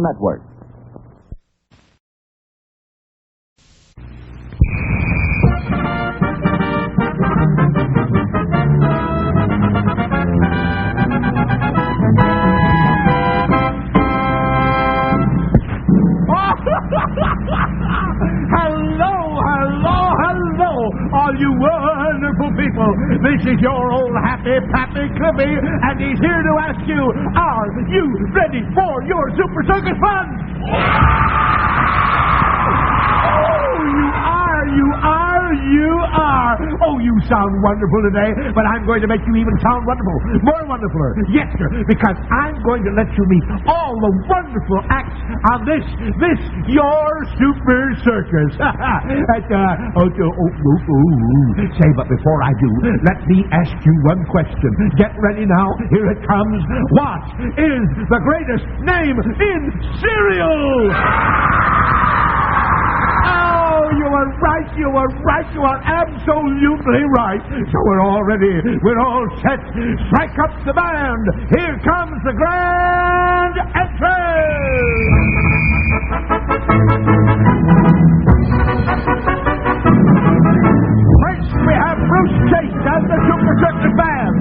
Network. All you wonderful people, this is your old happy Pappy Clippy, and he's here to ask you, are you ready for your Super Circus fun? You are. Oh, you sound wonderful today, but I'm going to make you even sound wonderful. More wonderfuler. Yes, sir, because I'm going to let you meet all the wonderful acts on this your Super Circus. Say, but before I do, let me ask you one question. Get ready now. Here it comes. What is the greatest name in cereal? You are absolutely right. So we're all ready. We're all set. Strike up the band. Here comes the grand entrance. First we have Bruce Chase and the Super Circus Band.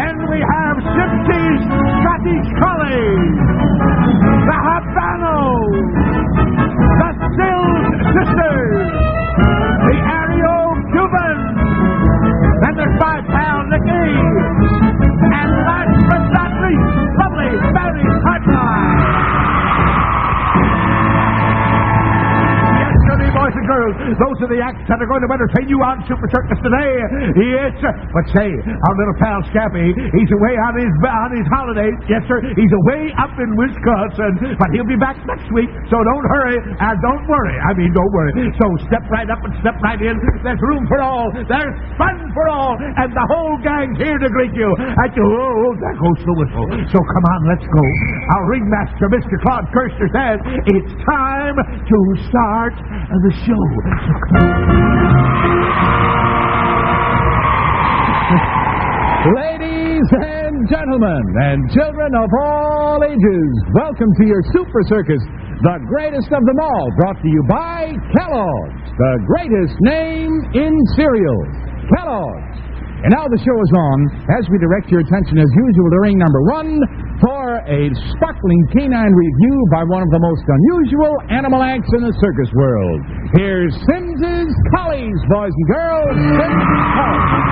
Then we have Simpson's Scottish Collies, the Habanos, the Sills Sisters, the Aereo Cubans, then there's my pal Nicky, and last but not least, lovely Mary Hotline. Yes, dirty boys and girls, those are the acts that are going to entertain you on Super Circus today. Yes, sir. But say, our little pal Scappy, he's away on his holidays. Yes, sir. He's away up in Wisconsin, but he'll be back next week. So don't hurry and don't worry. Don't worry. So step right up and step right in. There's room for all. There's fun for all, and the whole gang's here to greet you. There goes the whistle. So come on, let's go. Our ringmaster, Mr. Claude Kirster, says it's time to start the show. Ladies and gentlemen, and children of all ages, welcome to your Super Circus, the greatest of them all, brought to you by Kellogg's, the greatest name in cereal, Kellogg's. And now the show is on, as we direct your attention as usual to ring number 1 for a sparkling canine review by one of the most unusual animal acts in the circus world. Here's Sims's Collies, boys and girls. Sims's Collies.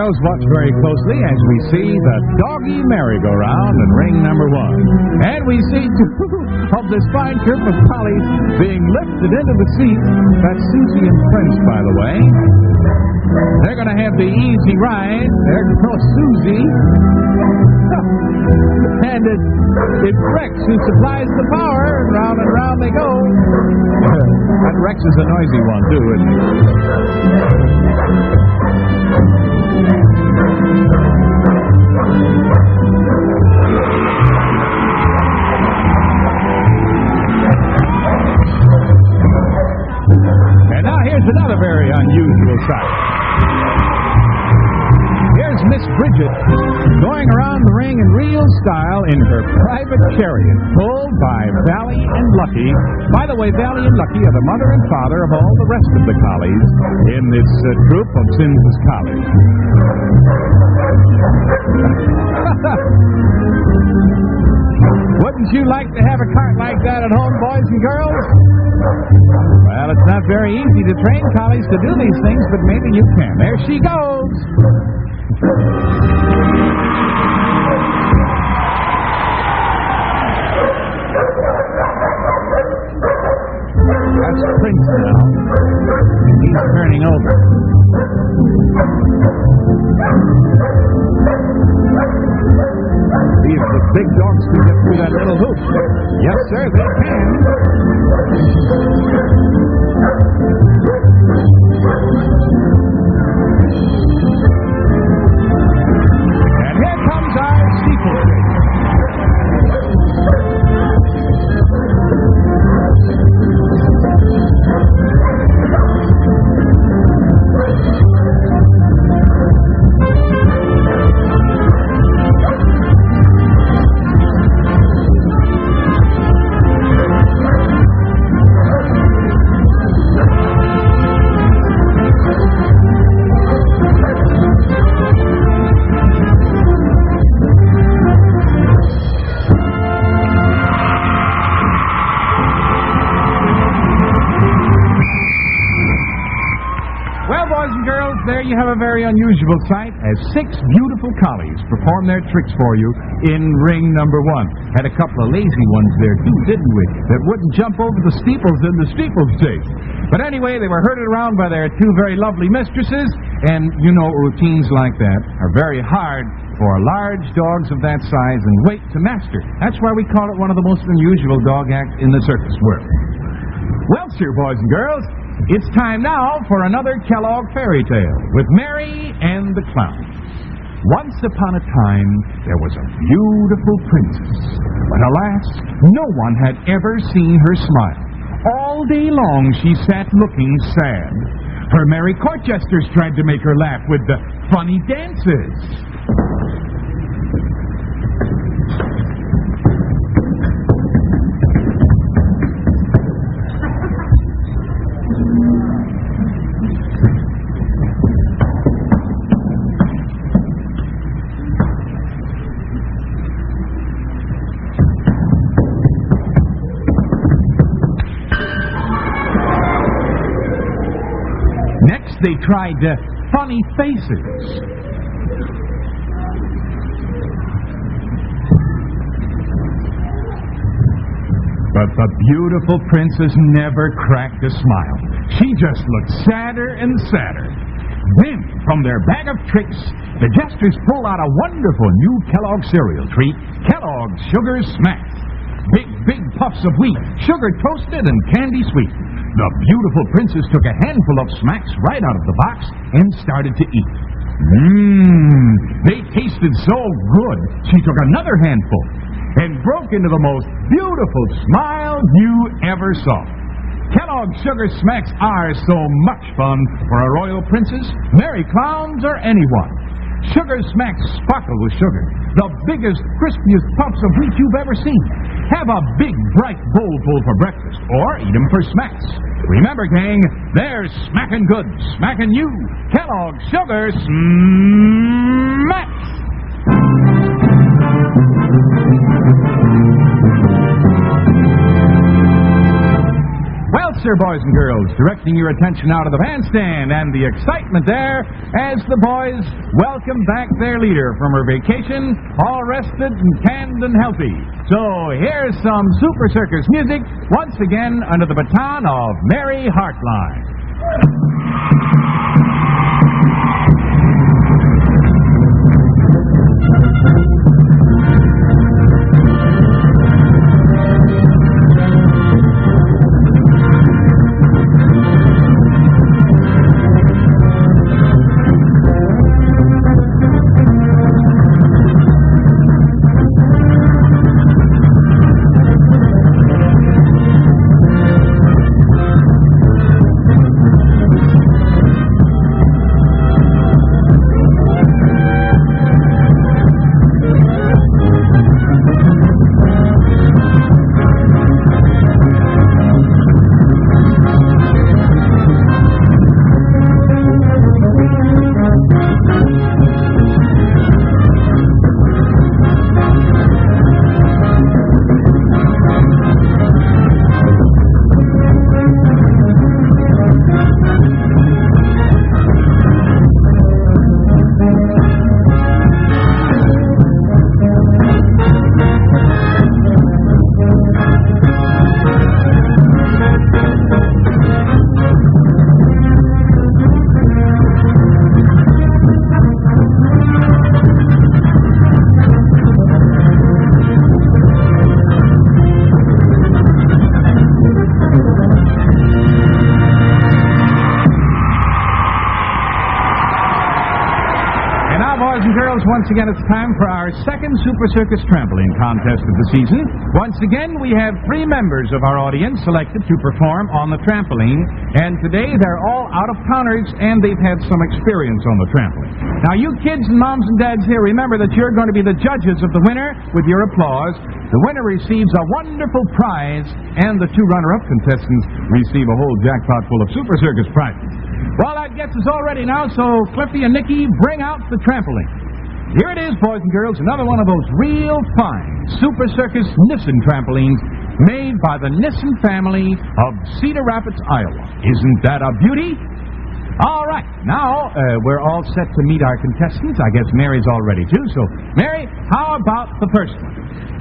girls, watch very closely as we see the doggy merry-go-round in ring number 1. And we see two of this fine troop of collies being lifted into the seat. That's Susie and Prince, by the way. They're going to have the easy ride. There goes Susie. And it's Rex who supplies the power. Round and round they go. That Rex is a noisy one, too, isn't he? And now here's another very unusual sight. Here's Miss Bridget going around the ring in real style in her private chariot, pulled by Valley and Lucky. By the way, Valley and Lucky are the mother and father of all the rest of the collies in this troop of Sims's collies. Wouldn't you like to have a cart like that at home, boys and girls? Well, it's not very easy to train collies to do these things, but maybe you can. There she goes. That's Prince now. He's turning over. See if the big dogs can get through that little hoop. Yes, sir, they can. And here comes our steeplechase. There you have a very unusual sight as 6 beautiful collies perform their tricks for you in ring number 1. Had a couple of lazy ones there too, didn't we? That wouldn't jump over the steeples in the steeplechase. But anyway, they were herded around by their 2 very lovely mistresses, and you know routines like that are very hard for large dogs of that size and weight to master. That's why we call it one of the most unusual dog acts in the circus world. Well, sir, boys and girls, it's time now for another Kellogg fairy tale with Mary and the Clown. Once upon a time, there was a beautiful princess, but alas, no one had ever seen her smile. All day long she sat looking sad. Her merry court jesters tried to make her laugh with the funny dances. They tried funny faces. But the beautiful princess never cracked a smile. She just looked sadder and sadder. Then, from their bag of tricks, the jesters pulled out a wonderful new Kellogg cereal treat, Kellogg's Sugar Smacks. Big puffs of wheat, sugar toasted and candy sweet. The beautiful princess took a handful of smacks right out of the box and started to eat. They tasted so good, she took another handful and broke into the most beautiful smile you ever saw. Kellogg's Sugar Smacks are so much fun for a royal princess, merry clowns, or anyone. Sugar Smacks sparkle with sugar, the biggest, crispiest puffs of wheat you've ever seen. Have a big, bright bowlful for breakfast, or eat them for smacks. Remember, gang, they're smacking good, smacking you. Kellogg's Sugar Smacks! Well, sir, boys and girls, directing your attention out of the bandstand and the excitement there as the boys welcome back their leader from her vacation, all rested and tanned and healthy. So here's some Super Circus music, once again under the baton of Mary Hartline. Once again, it's time for our second Super Circus Trampoline Contest of the season. Once again, we have 3 members of our audience selected to perform on the trampoline, and today they're all out-of-towners, and they've had some experience on the trampoline. Now, you kids and moms and dads here, remember that you're going to be the judges of the winner with your applause. The winner receives a wonderful prize, and the 2 runner-up contestants receive a whole jackpot full of Super Circus prizes. Well, that gets us all ready now, so Cliffy and Nicky, bring out the trampoline. Here it is, boys and girls, another one of those real fine Super Circus Nissen trampolines made by the Nissen family of Cedar Rapids, Iowa. Isn't that a beauty? All right, now we're all set to meet our contestants. I guess Mary's all ready, too. So, Mary, how about the first one?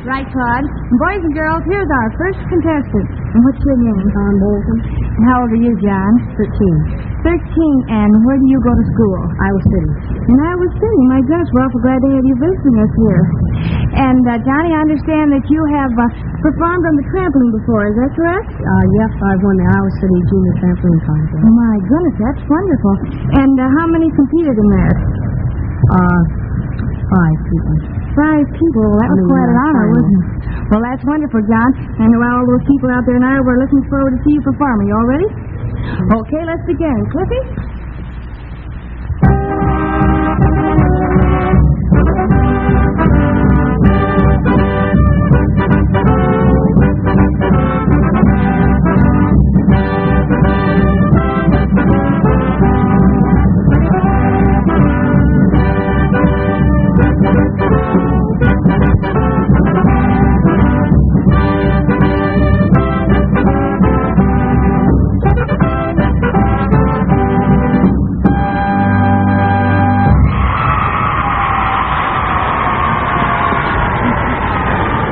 Right, Todd. Boys and girls, here's our first contestant. And what's your name? John Bolton. And how old are you, John? 13. 13, and where do you go to school? Iowa City. In Iowa City. My goodness, we're awful glad to have you visiting us here. And, Johnny, I understand that you have performed on the trampoline before. Is that correct? Yes, I've won the Iowa City Junior Trampoline Contest. My goodness, that's wonderful. And how many competed in that? 5 people. 5 people. Well, that was quite an honor, wasn't it? Well, that's wonderful, John. And all those people out there in Iowa are looking forward to see you perform. Are you all ready? Okay, let's begin. Cliffy?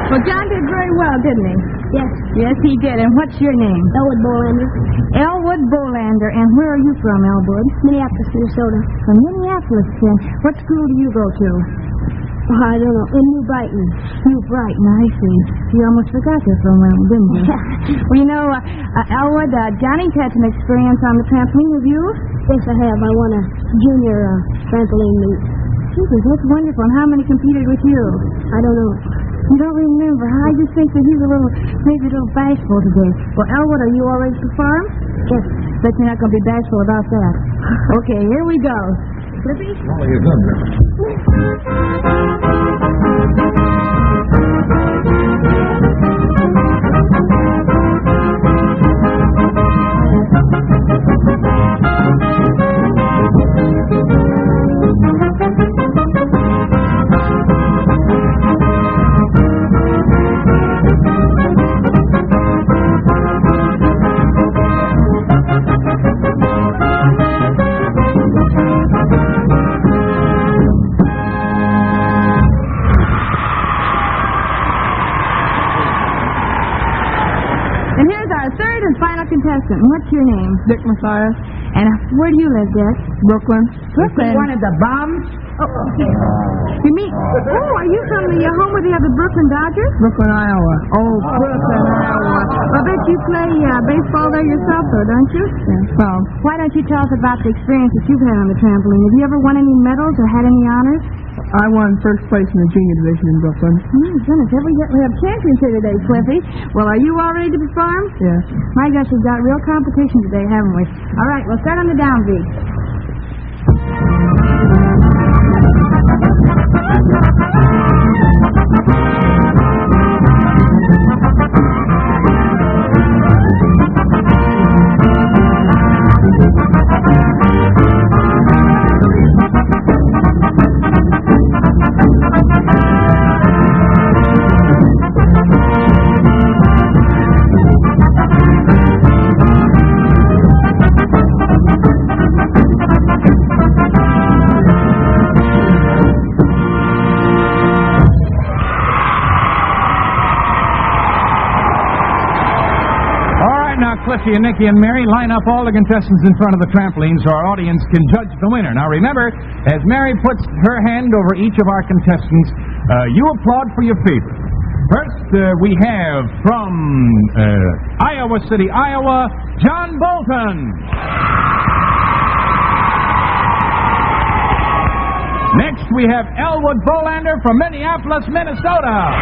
Well, John did very well, didn't he? Yes. Yes, he did. And what's your name? Elwood Bolander. Elwood Bolander. And where are you from, Elwood? Minneapolis, Minnesota. From Minneapolis. What school do you go to? I don't know. In New Brighton. New Brighton, I see. You almost forgot you're from around, didn't you? Well, you know, Elwood, Johnny's had some experience on the trampoline with you. Yes, I have. I won a junior trampoline meet. Gee, that's wonderful. And how many competed with you? I don't know. You don't remember. I just think that he's maybe a little bashful today. Well, Elwood, are you all ready to perform? Yes. But you're not going to be bashful about that. Okay, here we go. Cliffy? Oh, you're good, and final contestant. What's your name? Dick Matthias. And where do you live, Dick? Brooklyn. Brooklyn. One of the bums? You mean, are you from the home where they have the Brooklyn Dodgers? Brooklyn, Iowa. Oh, Brooklyn, Iowa. I bet you play baseball there yourself, though, don't you? Yeah. Well, why don't you tell us about the experience that you've had on the trampoline? Have you ever won any medals or had any honors? I won first place in the junior division in Brooklyn. Goodness, we have champions here today, Cliffy. Well, are you all ready to perform? Yes. My gosh, we've got real competition today, haven't we? All right, we'll start on the downbeat. Cliffy and Nicky and Mary, line up all the contestants in front of the trampoline so our audience can judge the winner. Now remember, as Mary puts her hand over each of our contestants, you applaud for your favorite. First, we have from Iowa City, Iowa, John Bolton. Next, we have Elwood Bolander from Minneapolis, Minnesota.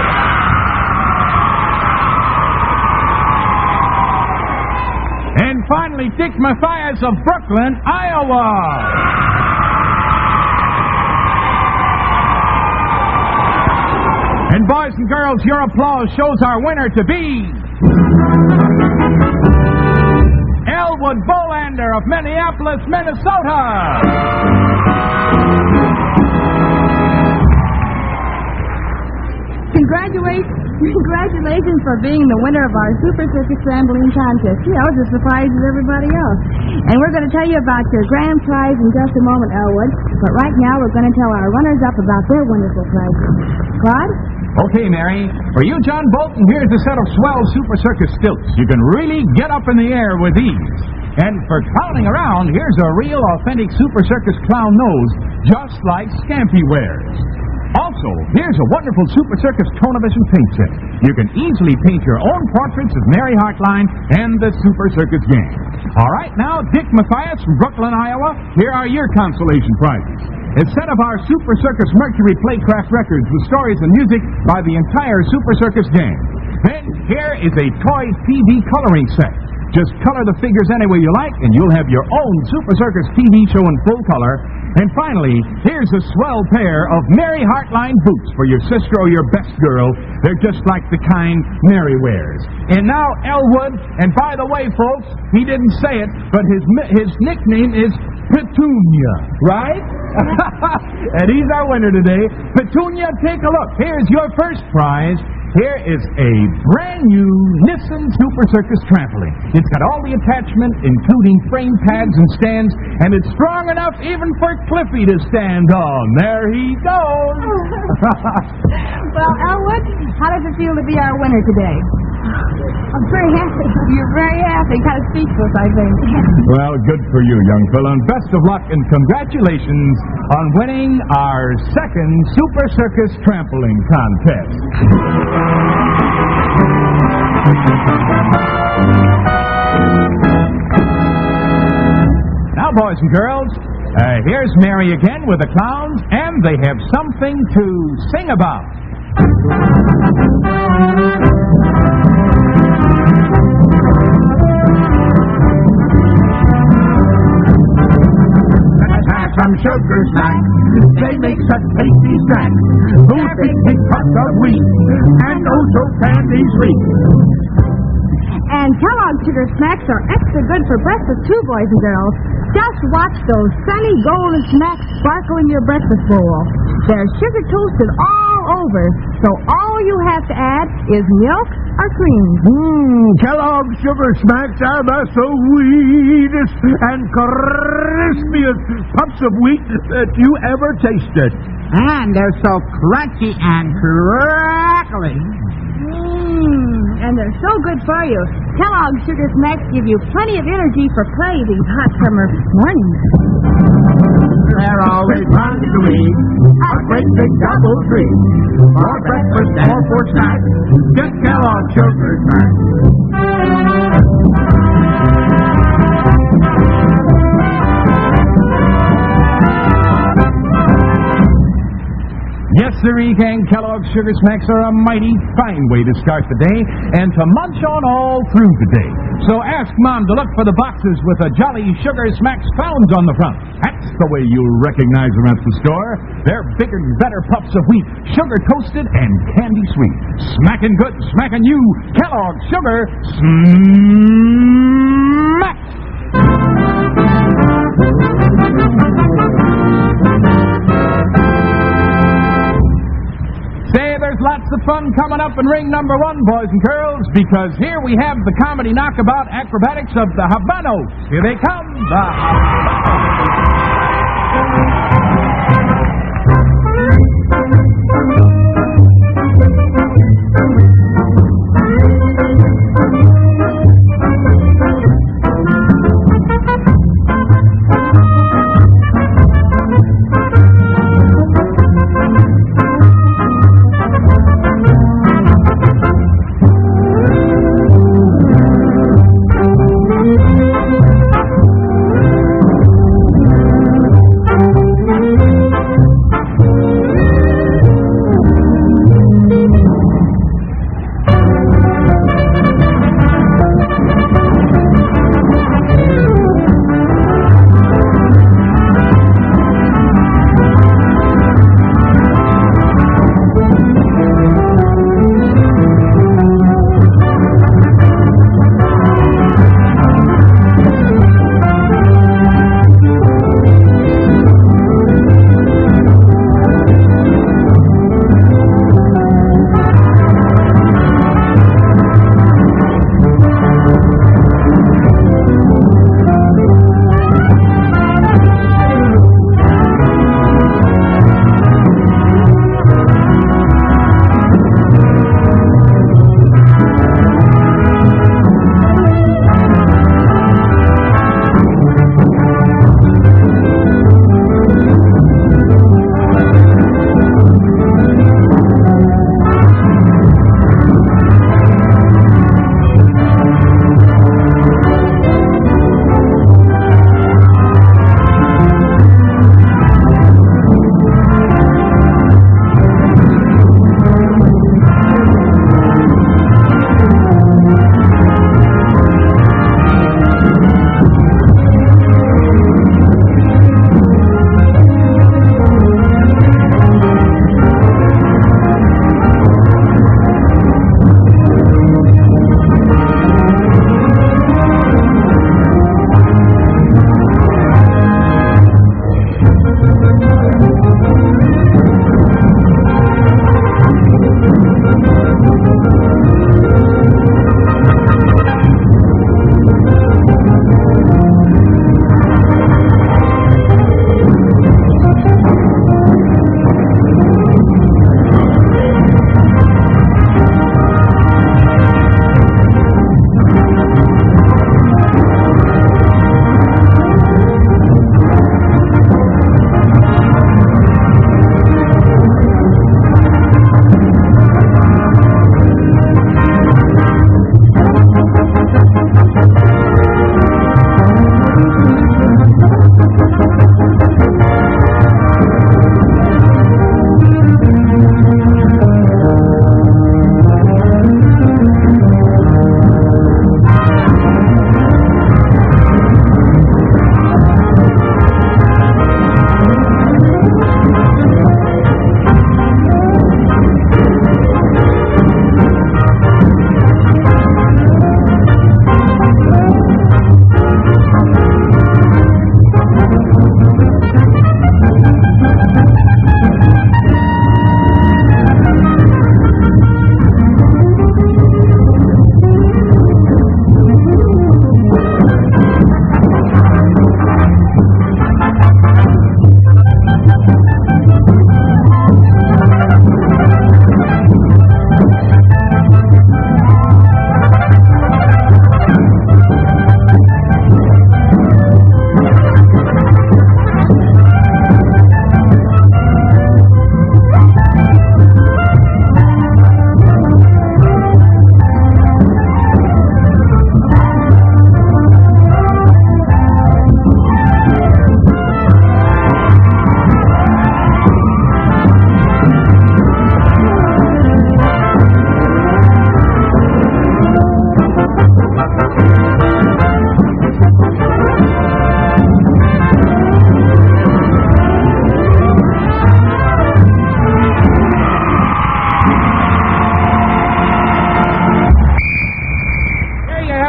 And finally, Dick Matthias of Brooklyn, Iowa. And boys and girls, your applause shows our winner to be Elwood Bolander of Minneapolis, Minnesota. Congratulations for being the winner of our Super Circus Trampoline Contest. You know, just as surprised as everybody else. And we're going to tell you about your grand prize in just a moment, Elwood. But right now, we're going to tell our runners-up about their wonderful prizes. Claude? Okay, Mary. For you, John Bolton, here's a set of swell Super Circus stilts. You can really get up in the air with these. And for clowning around, here's a real, authentic Super Circus clown nose, just like Scampy wears. Also, here's a wonderful Super Circus Tonavision paint set. You can easily paint your own portraits of Mary Hartline and the Super Circus gang. All right, now, Dick Matthias from Brooklyn, Iowa, here are your consolation prizes. A set of our Super Circus Mercury Playcraft records with stories and music by the entire Super Circus gang. Then, here is a toy TV coloring set. Just color the figures any way you like, and you'll have your own Super Circus TV show in full color. And finally, here's a swell pair of Mary Hartline boots for your sister or your best girl. They're just like the kind Mary wears. And now, Elwood, and by the way, folks, he didn't say it, but his nickname is Petunia, right? And he's our winner today. Petunia, take a look. Here's your first prize. Here is a brand new Nissan Super Circus trampoline. It's got all the attachment, including frame pads and stands, and it's strong enough even for Cliffy to stand on. There he goes. Well, Elwood, how does it feel to be our winner today? I'm very happy. You're very happy. Kind of speechless, I think. Well, good for you, young fella, and best of luck and congratulations on winning our second Super Circus Trampoline Contest. Now, boys and girls, here's Mary again with the clowns, and they have something to sing about. Some sugar snacks, they make such tasty snacks. Those big puffs of wheat, and those so candy sweet. And Kellogg's Sugar Smacks are extra good for breakfast, too, boys and girls. Just watch those sunny golden smacks sparkle in your breakfast bowl. They're sugar toasted all over, so all you have to add is milk or cream. Kellogg's Sugar Smacks are the sweetest and crispiest puffs of wheat that you ever tasted. And they're so crunchy and crackly. And they're so good for you. Kellogg's Sugar Smacks give you plenty of energy for play these hot summer mornings. They're always fun to eat. A great big double treat. For breakfast or for snacks, get Kellogg's Sugar Smacks. Yes, sirree, gang, Kellogg's Sugar Smacks are a mighty fine way to start the day and to munch on all through the day. So ask Mom to look for the boxes with a Jolly Sugar Smacks found on the front. That's the way you'll recognize them at the store. They're bigger and better puffs of wheat, sugar toasted and candy sweet. Smacking good, smacking you, Kellogg's Sugar Smacks! Say, there's lots of fun coming up in ring number 1, boys and girls, because here we have the comedy knockabout acrobatics of the Habanos. Here they come, the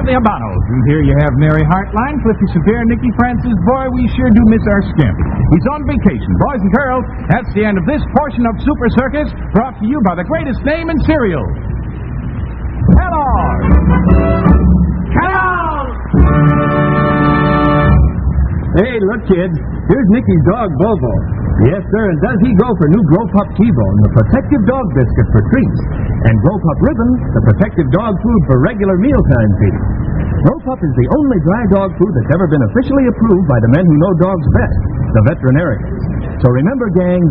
have the Habanos. And here you have Mary Hartline, Cliffy Severe, Nikki Francis. Boy, we sure do miss our Scampy. He's on vacation. Boys and girls, that's the end of this portion of Super Circus, brought to you by the greatest name in cereal, Kellogg! Kellogg! Hey, look, kids. Here's Nicky's dog, Bobo. Yes, sir, and does he go for new Grow Pup T-Bone, the protective dog biscuit for treats, and Grow Pup Ribbon, the protective dog food for regular mealtime feeding. Grow Pup is the only dry dog food that's ever been officially approved by the men who know dogs best, the veterinarians. So remember, gang,